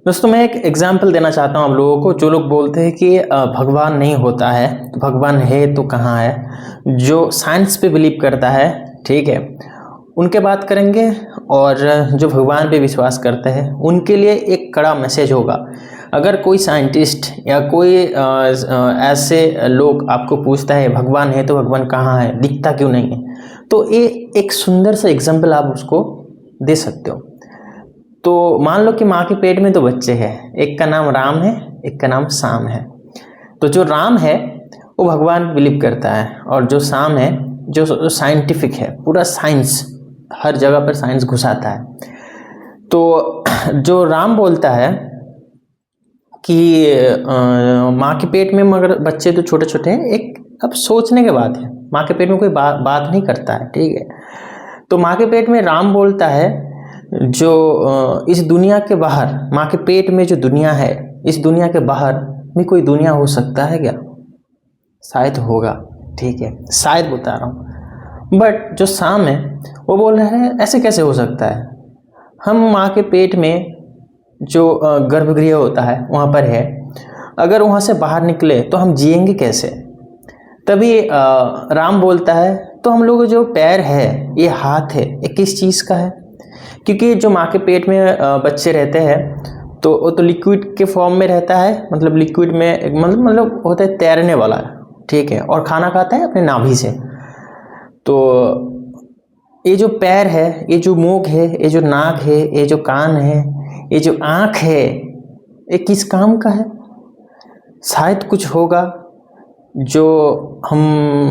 दोस्तों मैं एक एग्जाम्पल देना चाहता हूँ आप लोगों को। जो लोग बोलते हैं कि भगवान नहीं होता है, तो भगवान है तो कहाँ है, जो साइंस पे बिलीव करता है, ठीक है, उनके बात करेंगे। और जो भगवान पे विश्वास करते हैं उनके लिए एक कड़ा मैसेज होगा। अगर कोई साइंटिस्ट या कोई ऐसे लोग आपको पूछता है भगवान है तो भगवान कहाँ है, दिखता क्यों नहीं है, तो ये एक सुंदर सा एग्जाम्पल आप उसको दे सकते हो। तो मान लो कि माँ के पेट में दो बच्चे हैं, एक का नाम राम है, एक का नाम शाम है। तो जो राम है वो भगवान बिलीव करता है, और जो शाम है जो साइंटिफिक है, पूरा साइंस, हर जगह पर साइंस घुसाता है। तो जो राम बोलता है कि माँ के पेट में मगर बच्चे तो छोटे छोटे हैं, एक अब सोचने के बाद है, माँ के पेट में कोई बात नहीं करता है, ठीक है। तो माँ के पेट में राम बोलता है जो इस दुनिया के बाहर, माँ के पेट में जो दुनिया है, इस दुनिया के बाहर भी कोई दुनिया हो सकता है क्या? शायद होगा, ठीक है, शायद बता रहा हूँ। बट जो शाम है वो बोल रहा है ऐसे कैसे हो सकता है, हम माँ के पेट में जो गर्भगृह होता है वहाँ पर है, अगर वहाँ से बाहर निकले तो हम जिएंगे कैसे? तभी राम बोलता है तो हम लोग जो पैर है, ये हाथ है, ये किस चीज़ का है? क्योंकि जो माँ के पेट में बच्चे रहते हैं तो वो तो लिक्विड के फॉर्म में रहता है, मतलब लिक्विड में मतलब होता है तैरने वाला, ठीक है, और खाना खाता है अपने नाभि से। तो ये जो पैर है, ये जो मुंह है, ये जो नाक है, ये जो कान है, ये जो आँख है, ये किस काम का है? शायद कुछ होगा जो हम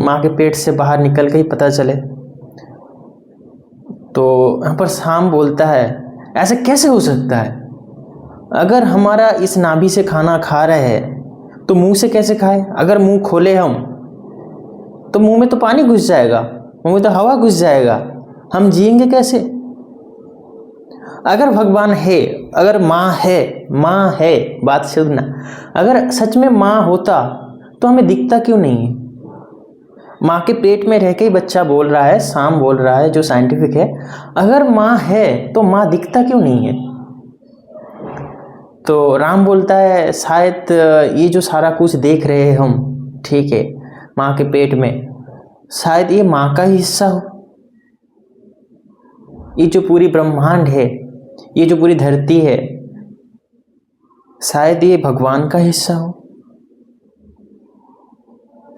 माँ के पेट से बाहर निकल के ही पता चले। तो यहाँ पर शाम बोलता है ऐसे कैसे हो सकता है? अगर हमारा इस नाभि से खाना खा रहे हैं तो मुंह से कैसे खाए? अगर मुंह खोले हम तो मुंह में तो पानी घुस जाएगा, मुंह में तो हवा घुस जाएगा, हम जिएंगे कैसे? अगर भगवान है, अगर माँ है, बात सुनना, अगर सच में माँ होता तो हमें दिखता क्यों नहीं है? माँ के पेट में रह के ही बच्चा बोल रहा है, शाम बोल रहा है जो साइंटिफिक है, अगर माँ है तो माँ दिखता क्यों नहीं है? तो राम बोलता है शायद ये जो सारा कुछ देख रहे हैं हम, ठीक है, माँ के पेट में, शायद ये माँ का ही हिस्सा हो। ये जो पूरी ब्रह्मांड है, ये जो पूरी धरती है, शायद ये भगवान का हिस्सा हो।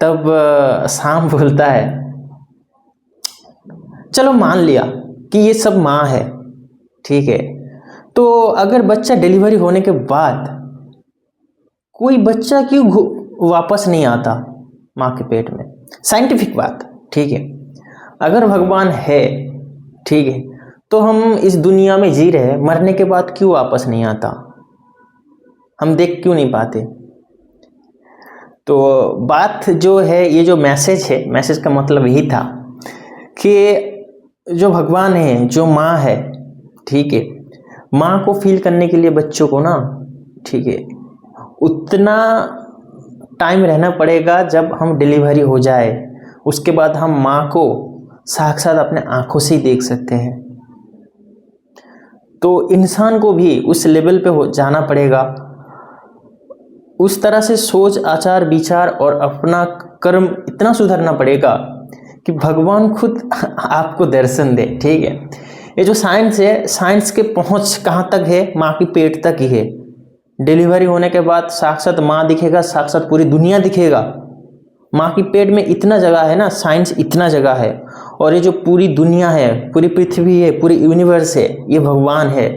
तब शाम बोलता है चलो मान लिया कि ये सब माँ है, ठीक है, तो अगर बच्चा डिलीवरी होने के बाद कोई बच्चा क्यों वापस नहीं आता माँ के पेट में? साइंटिफिक बात, ठीक है, अगर भगवान है, ठीक है, तो हम इस दुनिया में जी रहे, मरने के बाद क्यों वापस नहीं आता? हम देख क्यों नहीं पाते? तो बात जो है, ये जो मैसेज है, मैसेज का मतलब यही था कि जो भगवान है, जो माँ है, ठीक है, माँ को फील करने के लिए बच्चों को ना, ठीक है, उतना टाइम रहना पड़ेगा जब हम डिलीवरी हो जाए, उसके बाद हम माँ को साक्षात अपने आंखों से ही देख सकते हैं। तो इंसान को भी उस लेवल पे हो जाना पड़ेगा, उस तरह से सोच, आचार, विचार और अपना कर्म इतना सुधारना पड़ेगा कि भगवान खुद आपको दर्शन दे, ठीक है। ये जो साइंस है, साइंस के पहुंच कहाँ तक है? माँ की पेट तक ही है। डिलीवरी होने के बाद साक्षात माँ दिखेगा, साक्षात पूरी दुनिया दिखेगा। माँ की पेट में इतना जगह है ना, साइंस इतना जगह है, और ये जो पूरी दुनिया है, पूरी पृथ्वी है, पूरी यूनिवर्स है, ये भगवान है।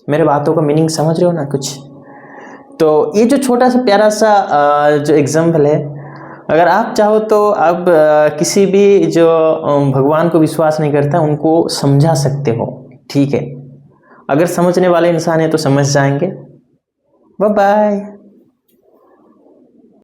मेरे बातों का मीनिंग समझ रहे हो ना कुछ? तो ये जो छोटा सा प्यारा सा जो एग्जाम्पल है, अगर आप चाहो तो आप किसी भी जो भगवान को विश्वास नहीं करता उनको समझा सकते हो, ठीक है। अगर समझने वाले इंसान है तो समझ जाएंगे। Bye bye.